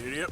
Idiot.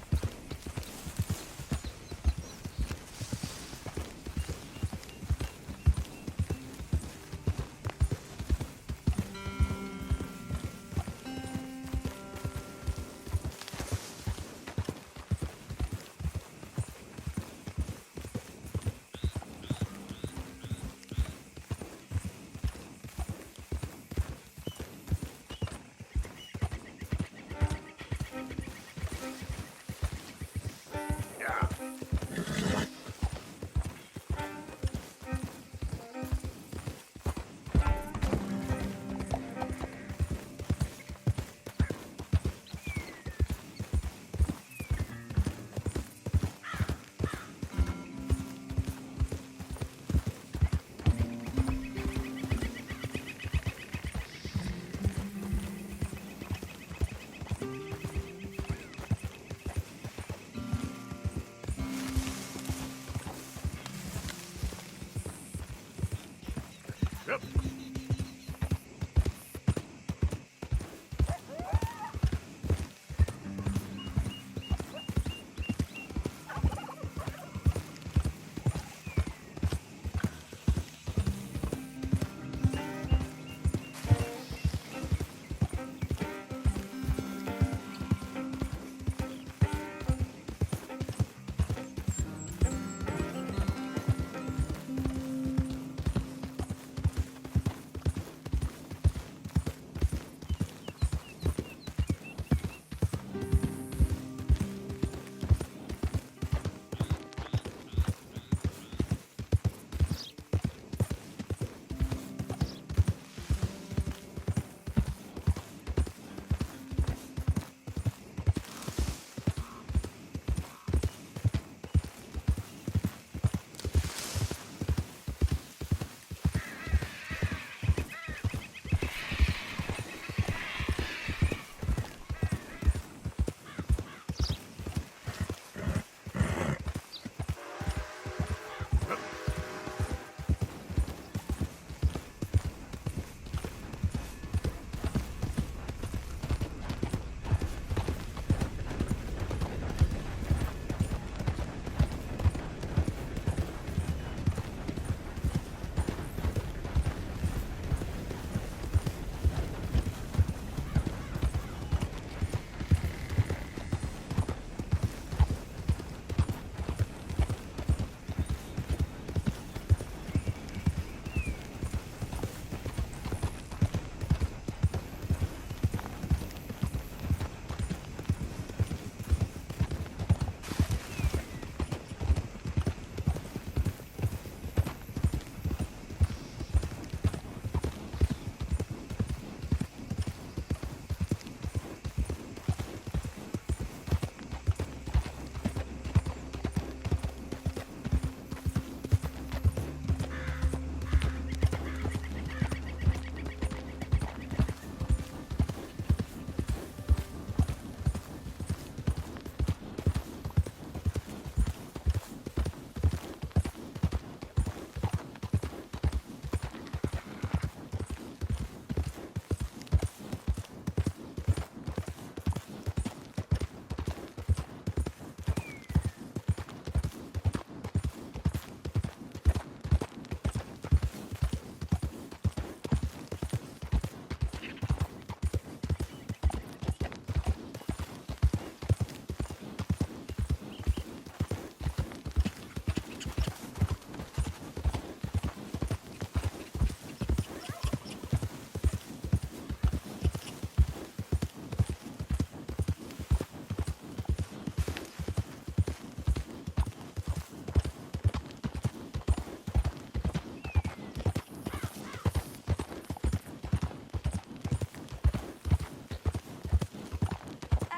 Yeah. Yep.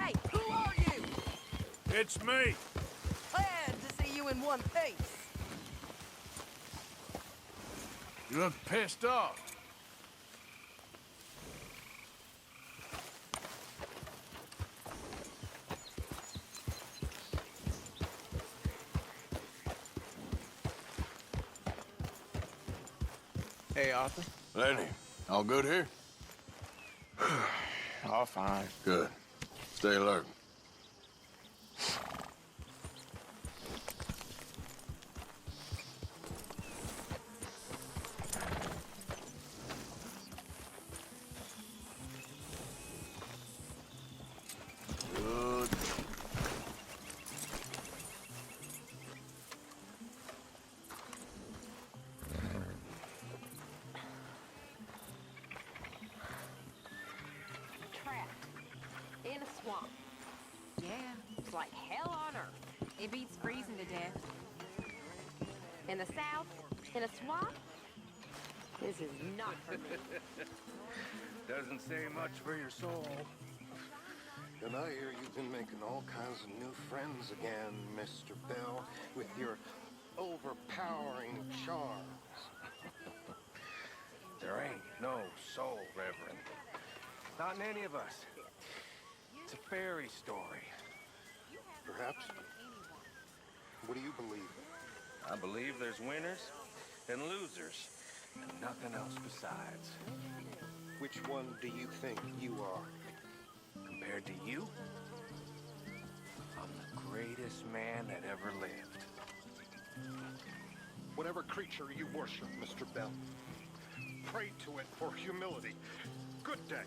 Hey, who are you? It's me. Glad to see you in one piece. You look pissed off. Hey, Arthur. Lenny, all good here? All fine. Good. Stay alert. swamp. Yeah, it's like hell on earth. It beats freezing to death. In the south, in a swamp? This is not for me. Doesn't say much for your soul. And I hear you've been making all kinds of new friends again, Mr. Bell, with your overpowering charms. There ain't no soul, Reverend. Not in any of us. It's a fairy story. Perhaps. What do you believe? I believe there's winners and losers, and nothing else besides. Which one do you think you are? Compared to you, I'm the greatest man that ever lived. Whatever creature you worship, Mr. Bell, pray to it for humility. Good day.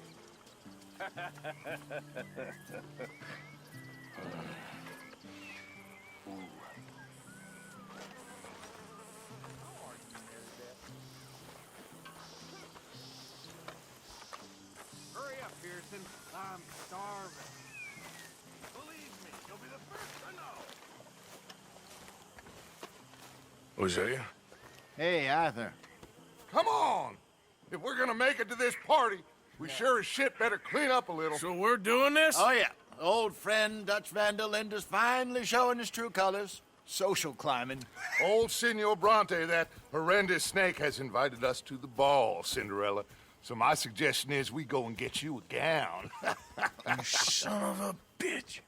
Hurry up, Pearson. I'm starving. Believe me, you'll be the first to know. Hosea? Hey, Arthur. Come on! If we're gonna make it to this party, we sure as shit better clean up a little. So we're doing this? Oh, yeah. Old friend Dutch Van der Linde's finally showing his true colors. Social climbing. Old Senor Bronte, that horrendous snake, has invited us to the ball, Cinderella. So my suggestion is we go and get you a gown. You son of a bitch.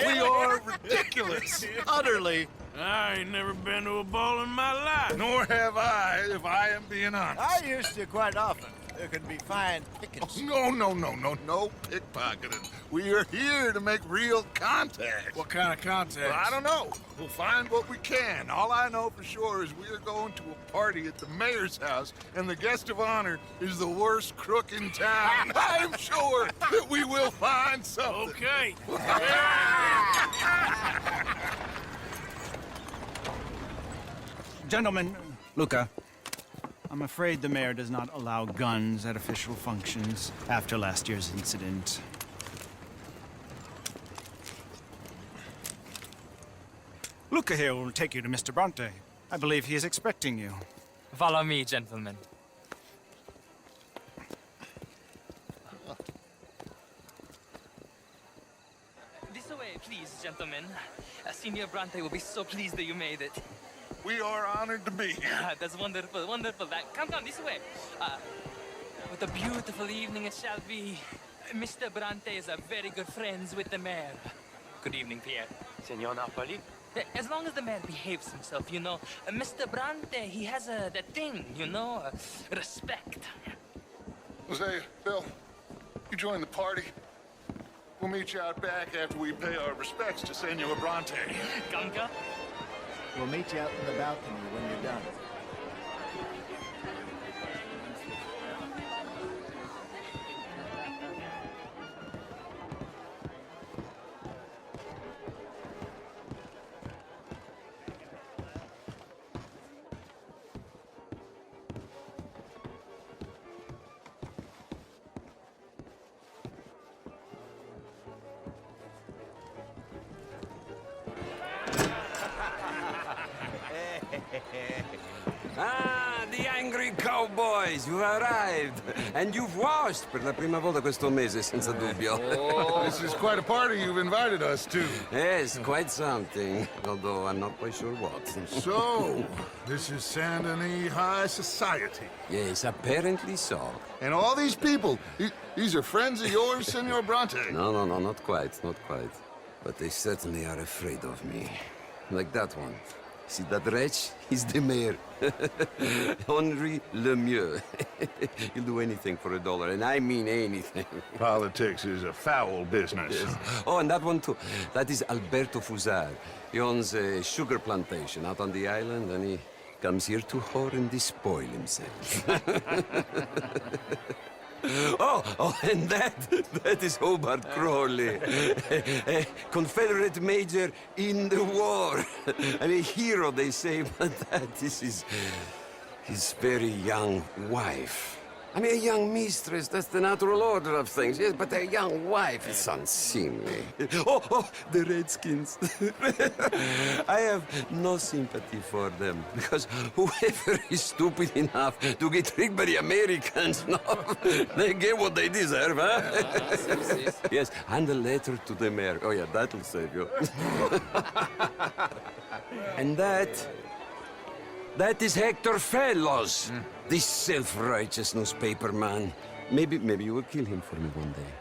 We are ridiculous. Utterly. I ain't never been to a ball in my life. Nor have I, if I am being honest. I used to quite often. There can be fine pickings. No pickpocketing. We are here to make real contact. What kind of contact? Well, I don't know. We'll find what we can. All I know for sure is we are going to a party at the mayor's house, and the guest of honor is the worst crook in town. I'm sure that we will find something. Okay. Gentlemen, Luca, I'm afraid the mayor does not allow guns at official functions after last year's incident. Luca here will take you to Mr. Bronte. I believe he is expecting you. Follow me, gentlemen. This way, please, gentlemen. Senior Bronte will be so pleased that you made it. We are honored to be here. That's wonderful, wonderful. Come, this way. What a beautiful evening it shall be. Mr. Bronte is a very good friends with the mayor. Good evening, Pierre. Senor Napoli? As long as the mayor behaves himself, you know. Mr. Bronte, he has that thing, you know, respect. Jose, Bill, you join the party. We'll meet you out back after we pay our respects to Senor Bronte. Come. We'll meet you out in the balcony when you're done. Ah, the angry cowboys, you've arrived. And you've washed per la prima volta questo mese, senza dubbio. This is quite a party you've invited us to. Yes, quite something. Although I'm not quite sure what. So, this is Saint Denis High Society. Yes, apparently so. And all these people, these are friends of yours, Senor Bronte? No, not quite, not quite. But they certainly are afraid of me. Like that one. See that wretch? He's the mayor. Henri Lemieux. He'll do anything for $1, and I mean anything. Politics is a foul business. Yes. Oh, and that one too. That is Alberto Fusar. He owns a sugar plantation out on the island, and he comes here to whore and despoil himself. Oh, and that is Hobart Crawley. A Confederate major in the war. I mean, hero, they say, but that is his very young wife. I mean, a young mistress, that's the natural order of things, yes, but a young wife is unseemly. Oh, the Redskins. I have no sympathy for them, because whoever is stupid enough to get tricked by the Americans, no, they get what they deserve, huh? Yes, and a letter to the mayor. Oh, yeah, that'll save you. And that is Hector Fellows. This self-righteous newspaper man. Maybe you will kill him for me one day.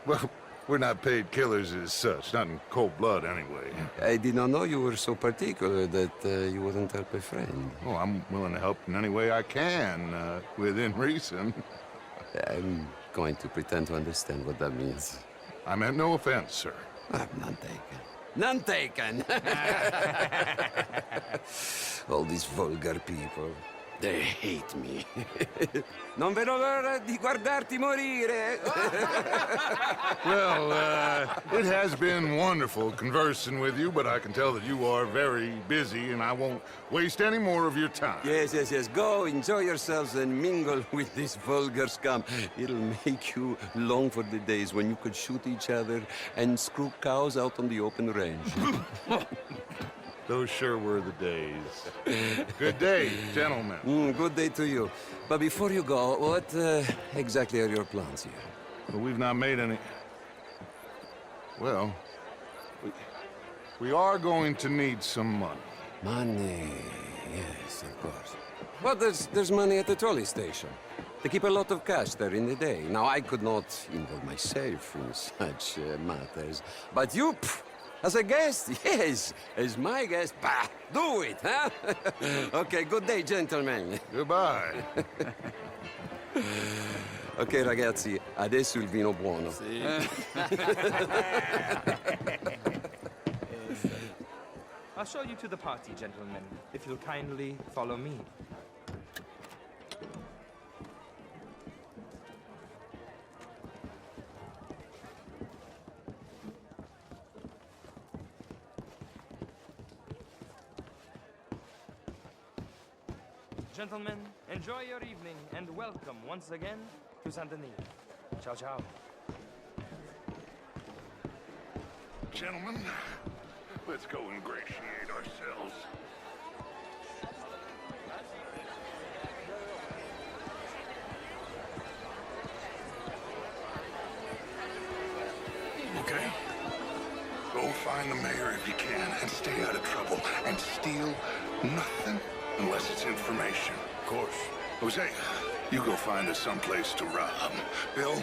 Well, we're not paid killers as such, not in cold blood anyway. I did not know you were so particular that you wouldn't help a friend. Oh, I'm willing to help in any way I can, within reason. I'm going to pretend to understand what that means. I meant no offense, sir. None taken. None taken! All these vulgar people. They hate me. Non vedo l'ora di guardarti morire. Well, it has been wonderful conversing with you, but I can tell that you are very busy, and I won't waste any more of your time. Yes. Go, enjoy yourselves, and mingle with this vulgar scum. It'll make you long for the days when you could shoot each other and screw cows out on the open range. Those sure were the days. Good day, gentlemen. Good day to you. But before you go, what exactly are your plans here? Well, we've not made any... Well, we are going to need some money. Money, yes, of course. Well, there's money at the trolley station. They keep a lot of cash there in the day. Now, I could not involve myself in such matters. But you... As a guest? Yes. As my guest? Bah! Do it, huh? Okay, good day, gentlemen. Goodbye. Ok, ragazzi, adesso il vino buono. I'll show you to the party, gentlemen, if you'll kindly follow me. Gentlemen, enjoy your evening and welcome once again to Saint Denis. Ciao, ciao. Gentlemen, let's go ingratiate ourselves. Okay. Go find the mayor if you can and stay out of trouble and steal nothing unless it's information. Of course. Jose, you go find us someplace to rob. Bill,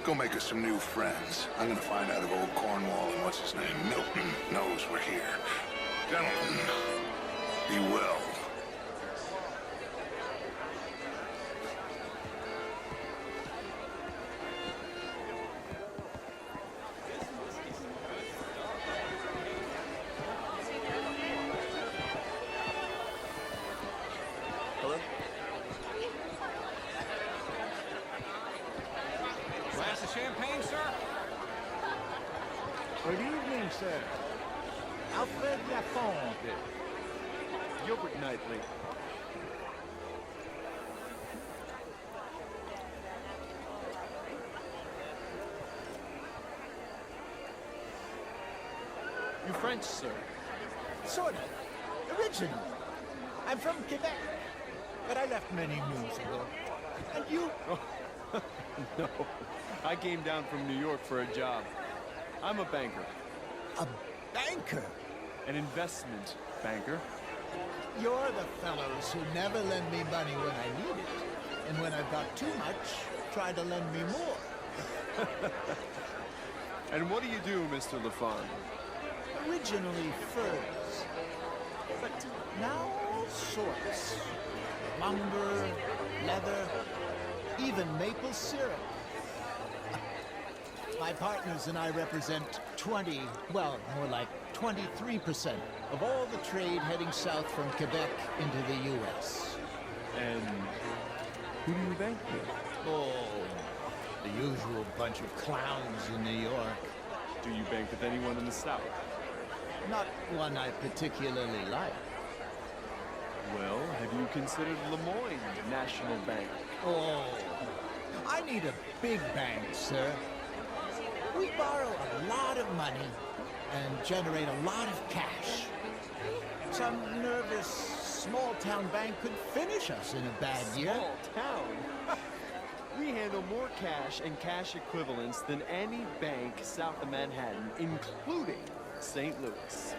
go make us some new friends. I'm gonna find out if old Cornwall and what's his name, Milton, knows we're here. Gentlemen, be well. Champagne, sir? Good evening, sir. Alfred Lafonte. Gilbert Knightley. You French, sir? Sort of. Originally. I'm from Quebec, but I left many moons ago. And you? No, I came down from New York for a job. I'm a banker. A banker? An investment banker. You're the fellows who never lend me money when I need it. And when I've got too much, try to lend me more. And what do you do, Mr. LaFond? Originally furs. But now all sorts. Lumber, leather, even maple syrup. My partners and I represent 20, well, more like 23% of all the trade heading south from Quebec into the U.S. And who do you bank with? Oh, the usual bunch of clowns in New York. Do you bank with anyone in the South? Not one I particularly like. Well, have you considered Lemoyne National Bank? Oh, I need a big bank, sir. We borrow a lot of money and generate a lot of cash. Some nervous small-town bank could finish us in a bad year. Small town? We handle more cash and cash equivalents than any bank south of Manhattan, including St. Louis.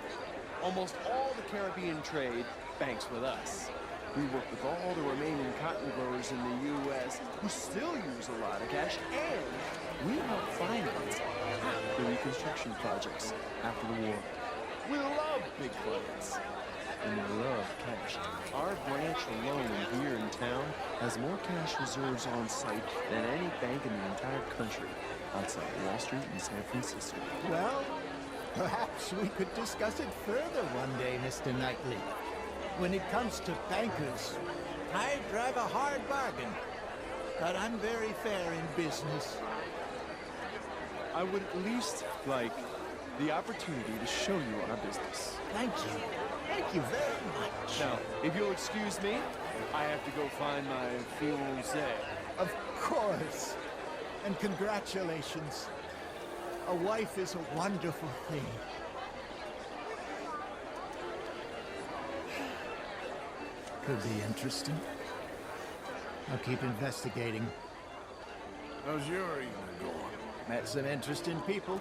Almost all the Caribbean trade banks with us. We work with all the remaining cotton growers in the U.S. who still use a lot of cash, and we help finance half the reconstruction projects after the war. We love big clients, and we love cash. Our branch alone here in town has more cash reserves on site than any bank in the entire country outside Wall Street in San Francisco. Well, perhaps we could discuss it further one day, Mr. Knightley. When it comes to bankers, I drive a hard bargain, but I'm very fair in business. I would at least like the opportunity to show you our business. Thank you. Thank you very much. Now, if you'll excuse me, I have to go find my fiancée. Of course. And congratulations. A wife is a wonderful thing. Could be interesting. I'll keep investigating. How's your evening going? Met some interesting people.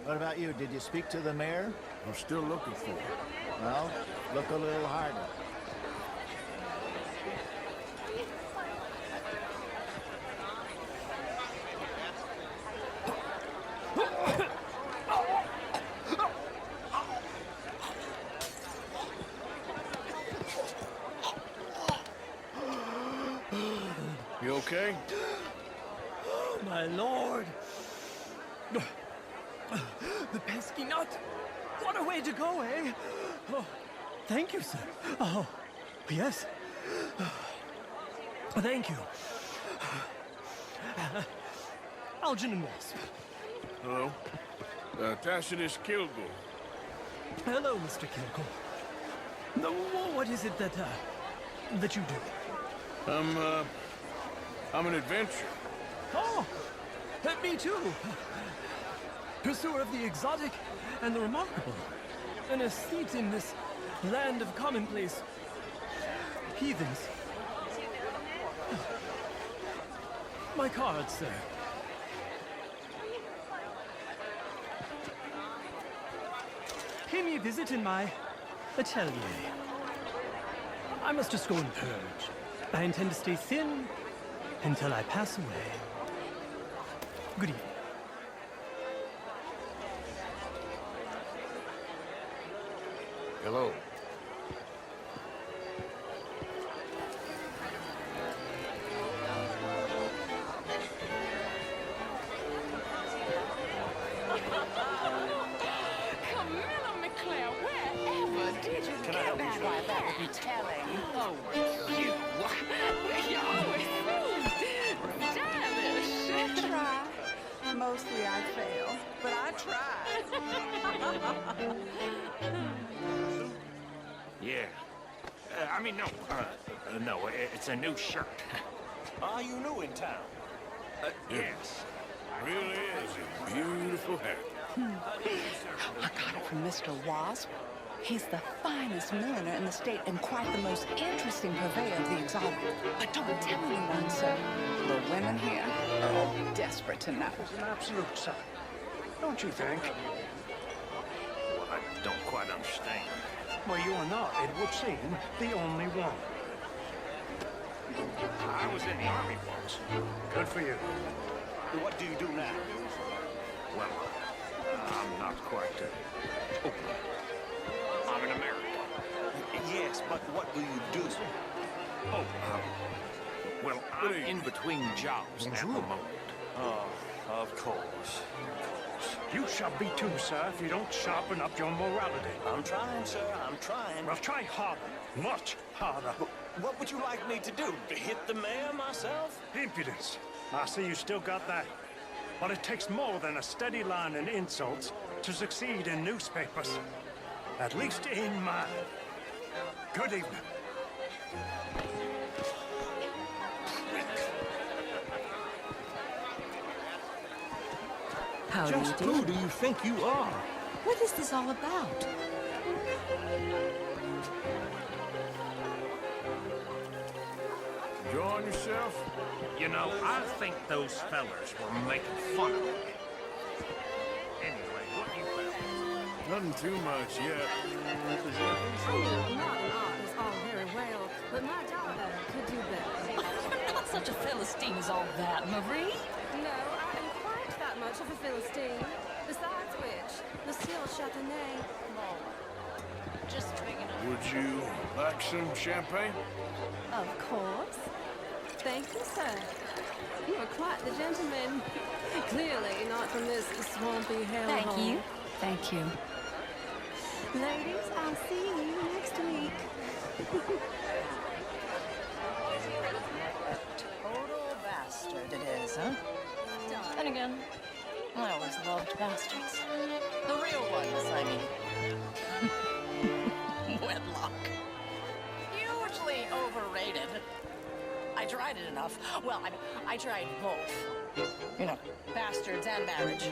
What about you? Did you speak to the mayor? I'm still looking for it. Well, look a little harder. You okay? Oh, my lord. The pesky nut. What a way to go, eh? Oh, thank you, sir. Oh, yes. Thank you. Algernon Wasp. Hello? Tacitus Kilgore. Hello, Mr. Kilgore. No, what is it that you do? I'm an adventurer. Oh, me too. Pursuer of the exotic and the remarkable. An aesthete in this land of commonplace heathens. My card, sir. Pay me a visit in my atelier. I must just go and purge. I intend to stay thin until I pass away. Good evening. Hello. Camilla McClare, wherever did you get that? Why, that would be telling. Oh, you. You're always so stylish. Try. Mostly I fail, but I try. Yeah. No, it's a new shirt. Are you new in town? Yes. Really is a beautiful hat. I got it from Mr. Wasp. He's the finest milliner in the state and quite the most interesting purveyor of the exotic. But don't tell anyone, sir. The women here are all desperate to know. It's an absolute sign. Don't you think? Well, I don't quite understand. Well, you are not, it would seem, the only one. I was in the army once. Good for you. What do you do now? Well, I'm not quite I'm an American. Yes, but what do you do? Oh, well, I'm in between jobs at the moment. Oh, of course. You shall be too, sir, if you don't sharpen up your morality. I'm trying, sir. I'm trying. Well, try harder. Much harder. What would you like me to do? To hit the mayor myself? Impudence. I see you still got that. But it takes more than a steady line in insults to succeed in newspapers. At least in mine. Good evening. How Just do you who do you think you are? What is this all about? Enjoying yourself? You know, I think those fellers were making fun of me. Anyway, what you found? Nothing too much yet. Not art is all very well, but my daughter could do better. You're not such a Philistine as all that, Marie. No, I am quite that much of a Philistine. Besides which, Lucille Châtenay. Just drinking up. Would you like some champagne? Of course. Thank you, sir. You are quite the gentleman. Clearly not from this swampy hellhole. Thank you. Thank you. Ladies, I'll see you next week. Total bastard it is, huh? And again, I always loved bastards. The real ones, I mean. Wedlock. Hugely overrated. I tried it enough. Well, I tried both. You know, bastards and marriage.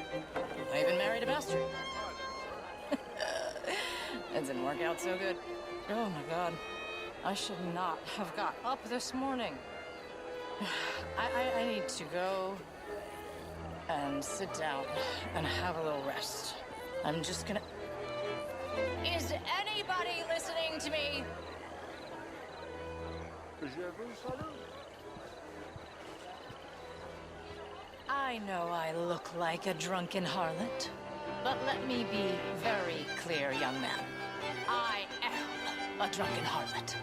I even married a bastard. It didn't work out so good. Oh my God. I should not have got up this morning. I need to go and sit down and have a little rest. I'm just gonna... Is anybody listening to me? I know I look like a drunken harlot, but let me be very clear, young man. I am a drunken harlot.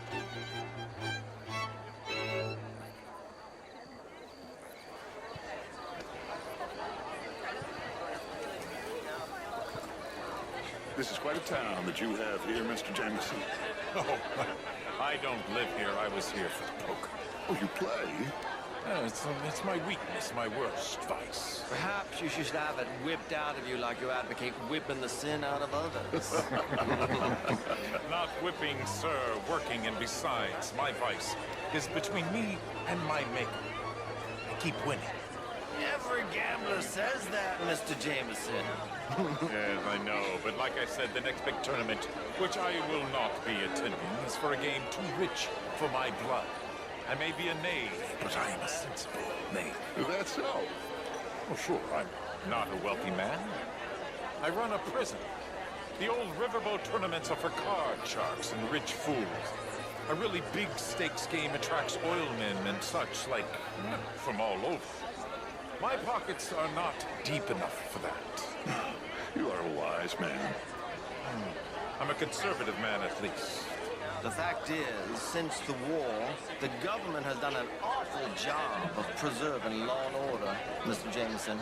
This is quite a town that you have here, Mr. Jameson. Oh, I don't live here. I was here for the poker. Oh, you play? It's my weakness, my worst vice. Perhaps you should have it whipped out of you like you advocate whipping the sin out of others. Not whipping, sir, working, and besides, my vice is between me and my maker. I keep winning. Every gambler says that, Mr. Jameson. Yes, I know, but like I said, the next big tournament, which I will not be attending, is for a game too rich for my blood. I may be a knave, but I am a sensible knave. Is that so? Well, sure, I'm not a wealthy man. I run a prison. The old riverboat tournaments are for card sharks and rich fools. A really big stakes game attracts oilmen and such, like, from all over. My pockets are not deep enough for that. You are a wise man. I'm a conservative man, at least. The fact is, since the war, the government has done an awful job of preserving law and order, Mr. Jameson.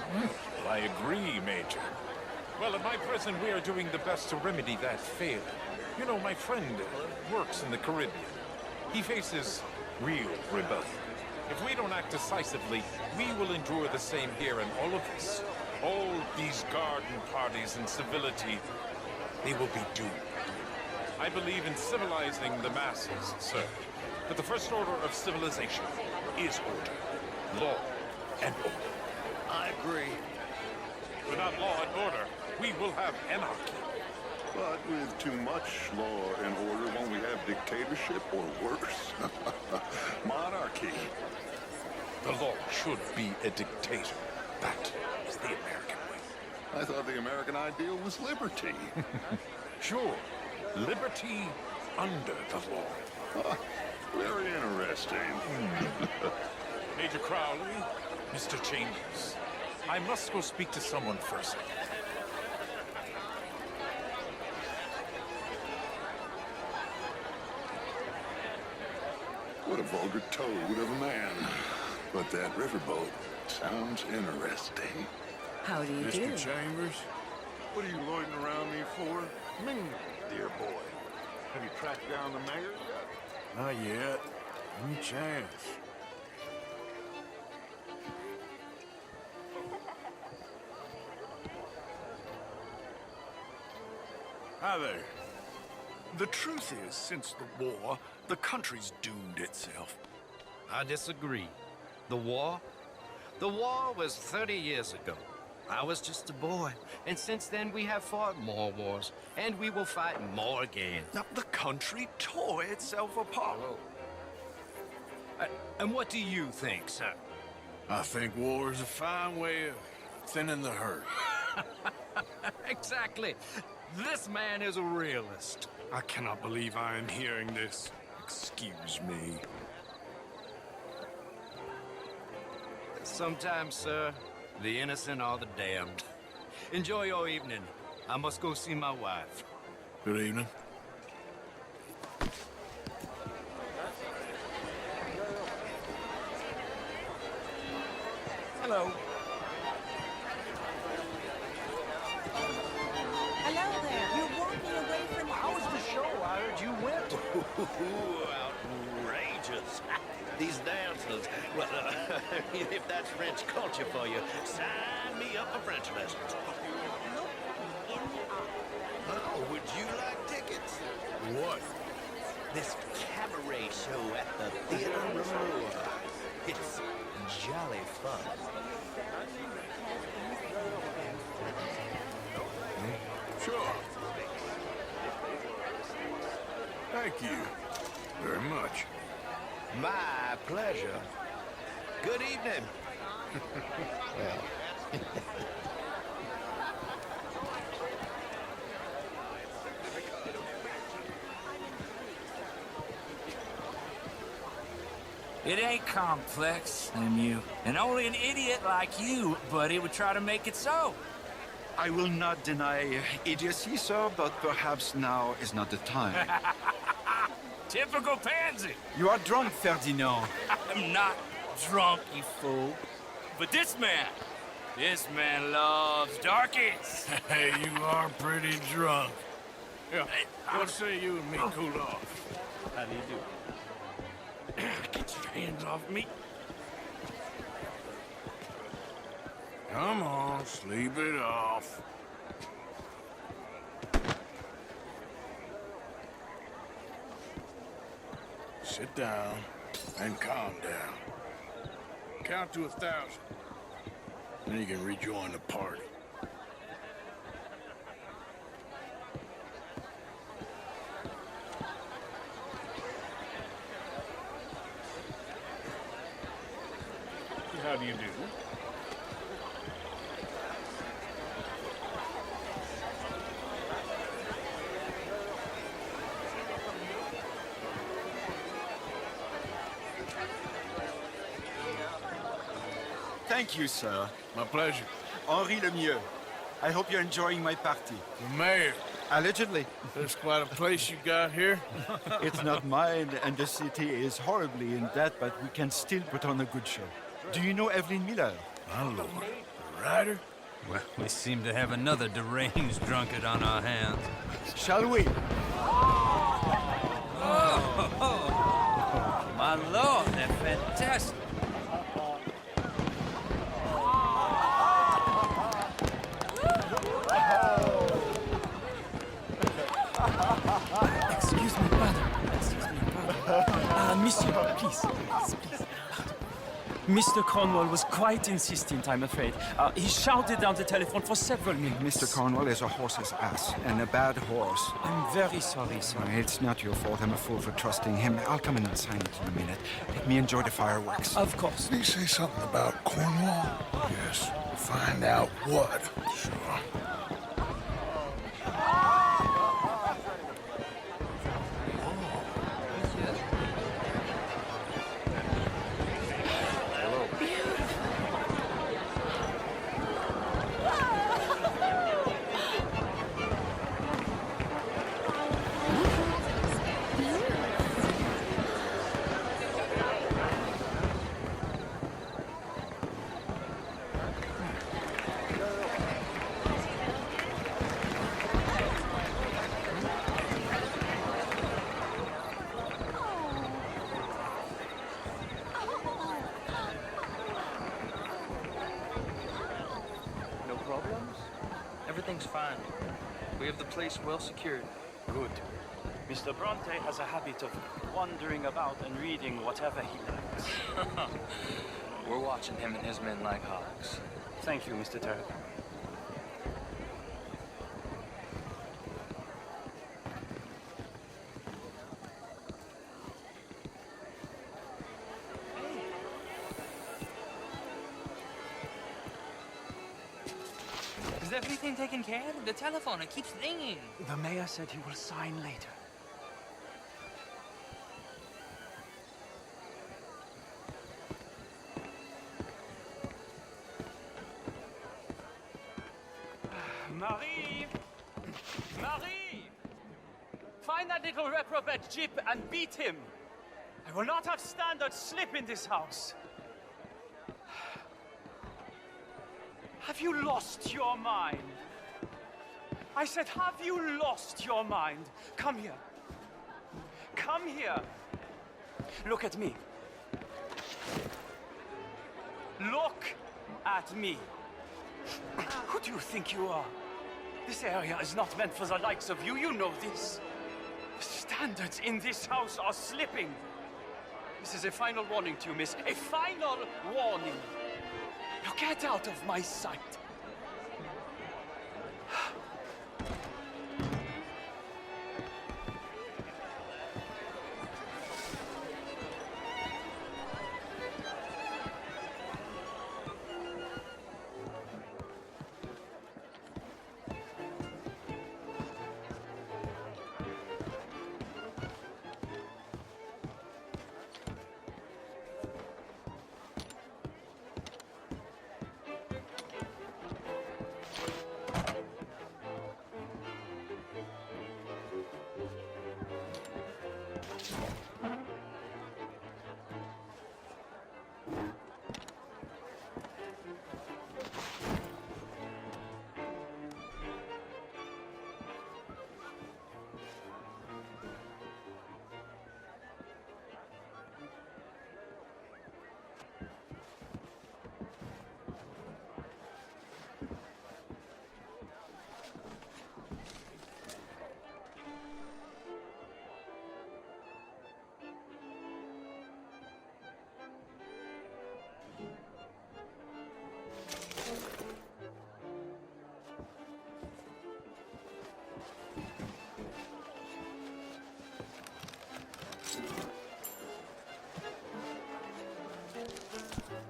Well, I agree, Major. Well, at my prison, we are doing the best to remedy that failure. You know, my friend works in the Caribbean. He faces real rebellion. If we don't act decisively, we will endure the same here, and all of this, all these garden parties and civility, they will be doomed. I believe in civilizing the masses, sir. But the first order of civilization is order. Law and order. I agree. Without law and order, we will have anarchy. But with too much law and order, won't we have dictatorship or worse? Monarchy. The law should be a dictator. That is the American way. I thought the American ideal was liberty. Sure. Liberty under the law. Very interesting. Major Crowley, Mr. Chambers, I must go speak to someone first. What a vulgar toad of a man. But that riverboat sounds interesting. How do you do? Mr. Chambers, what are you loitering around me for? Dear boy, have you tracked down the mayor yet? Not yet. Any chance? Hi there. The truth is, since the war, the country's doomed itself. I disagree. The war? The war was 30 years ago. I was just a boy, and since then we have fought more wars, and we will fight more again. Now, the country tore itself apart. And what do you think, sir? I think war is a fine way of thinning the herd. Exactly. This man is a realist. I cannot believe I am hearing this. Excuse me. Sometimes, sir, the innocent are the damned. Enjoy your evening. I must go see my wife. Good evening. Hello. Hello there. You're walking away from How was the show? I heard you went. Outrageous. These dancers. Well, if that's French culture for you, sign me up for French lessons. Oh, would you like tickets? What? This cabaret show at the Theater Room. It's jolly fun. Sure. Thank you very much. My pleasure. Good evening. Well. It ain't complex, Lemieux. And only an idiot like you, buddy, would try to make it so. I will not deny idiocy, sir, but perhaps now is not the time. Typical pansy. You are drunk, Ferdinand. I'm not drunk, you fool. But this man loves darkies. Hey, you are pretty drunk. Yeah, what say you and me cool off? How do you do? Get your hands off me. Come on, sleep it off. Sit down and calm down. Count to 1,000. Then you can rejoin the party. How do you do? Thank you, sir. My pleasure. Henri Lemieux. I hope you're enjoying my party. The mayor. Allegedly. There's quite a place you got here. It's not mine, and the city is horribly in debt, but we can still put on a good show. Do you know Evelyn Miller? My lord. The writer? Well, we seem to have another deranged drunkard on our hands. Shall we? Oh, my lord, they're fantastic. Excuse me, brother. Monsieur, please. Mr. Cornwall was quite insistent, I'm afraid. He shouted down the telephone for several minutes. Mr. Cornwall is a horse's ass, and a bad horse. I'm very sorry, sir. It's not your fault. I'm a fool for trusting him. I'll come in and sign it in a minute. Let me enjoy the fireworks. Of course. Did he say something about Cornwall? Yes. Find out what. Sure. No problems? Everything's fine. We have the place well secured. Good. Mr. Bronte has a habit of wandering about and reading whatever he likes. We're watching him and his men like hawks. Thank you, Mr. Turk. Is everything taken care of? The telephone, it keeps ringing. The mayor said he will sign later. Marie! Marie! Find that little reprobate Jip and beat him. I will not have standards slip in this house. Have you lost your mind? I said, have you lost your mind? Come here. Come here. Look at me. Look at me. Who do you think you are? This area is not meant for the likes of you. You know this. The standards in this house are slipping. This is a final warning to you, miss. A final warning. Now get out of my sight.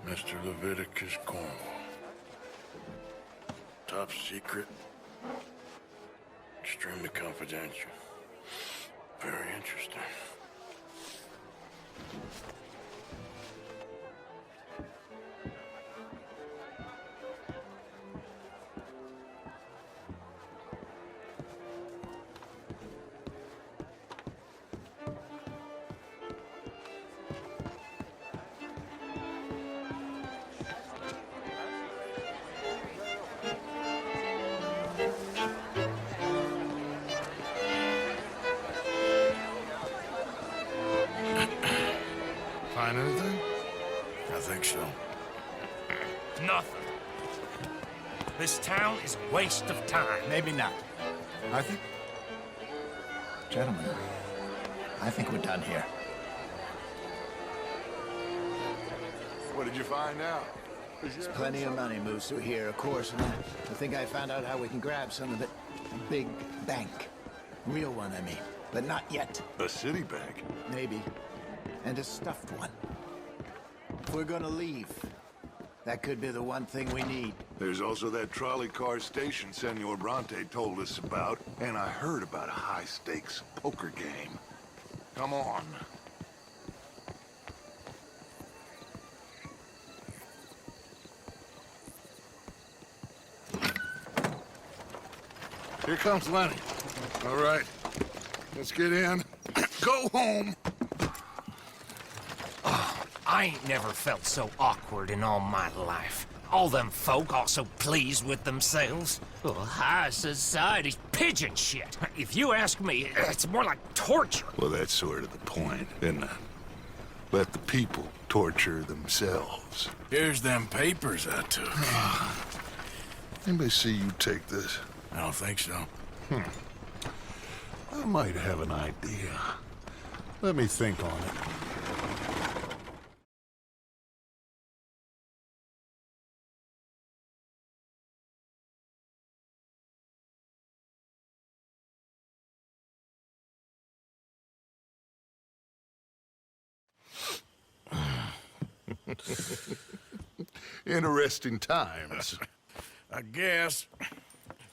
Mr. Leviticus Cornwall. Top secret. Extremely confidential. Very interesting. Find anything? I think so. Nothing. This town is a waste of time. Maybe not. I think... Gentlemen, I think we're done here. What did you find out? There's plenty of money moves through here, of course, and I think I found out how we can grab some of it. A big bank. Real one, I mean. But not yet. A city bank? Maybe. And a stuffed one. If we're gonna leave, that could be the one thing we need. There's also that trolley car station Senor Bronte told us about, and I heard about a high-stakes poker game. Come on. Here comes Lenny. All right, let's get in. Go home. I ain't never felt so awkward in all my life. All them folk all so pleased with themselves. Oh, high society's pigeon shit. If you ask me, it's more like torture. Well, that's sort of the point, isn't it? Let the people torture themselves. Here's them papers I took. Anybody see you take this? I don't think so. I might have an idea. Let me think on it. Interesting times. I guess.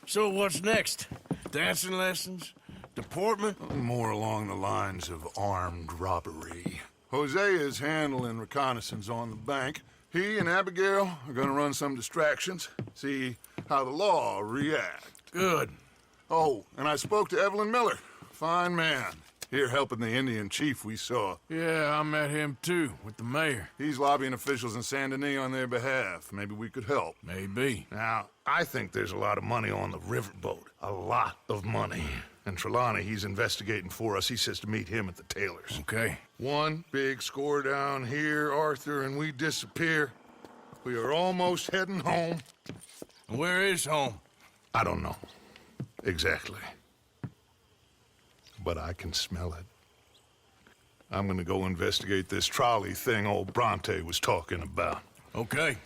So what's next? Dancing lessons? Deportment? More along the lines of armed robbery. Hosea is handling reconnaissance on the bank. He and Abigail are gonna run some distractions, see how the law react. Good. Oh, and I spoke to Evelyn Miller. Fine man. Here helping the Indian chief we saw. Yeah, I met him too, with the mayor. He's lobbying officials in Saint Denis on their behalf. Maybe we could help. Maybe. Now, I think there's a lot of money on the riverboat. A lot of money. And Trelawney, he's investigating for us. He says to meet him at the Taylors. Okay. One big score down here, Arthur, and we disappear. We are almost heading home. Where is home? I don't know. Exactly. But I can smell it. I'm gonna go investigate this trolley thing old Bronte was talking about. Okay.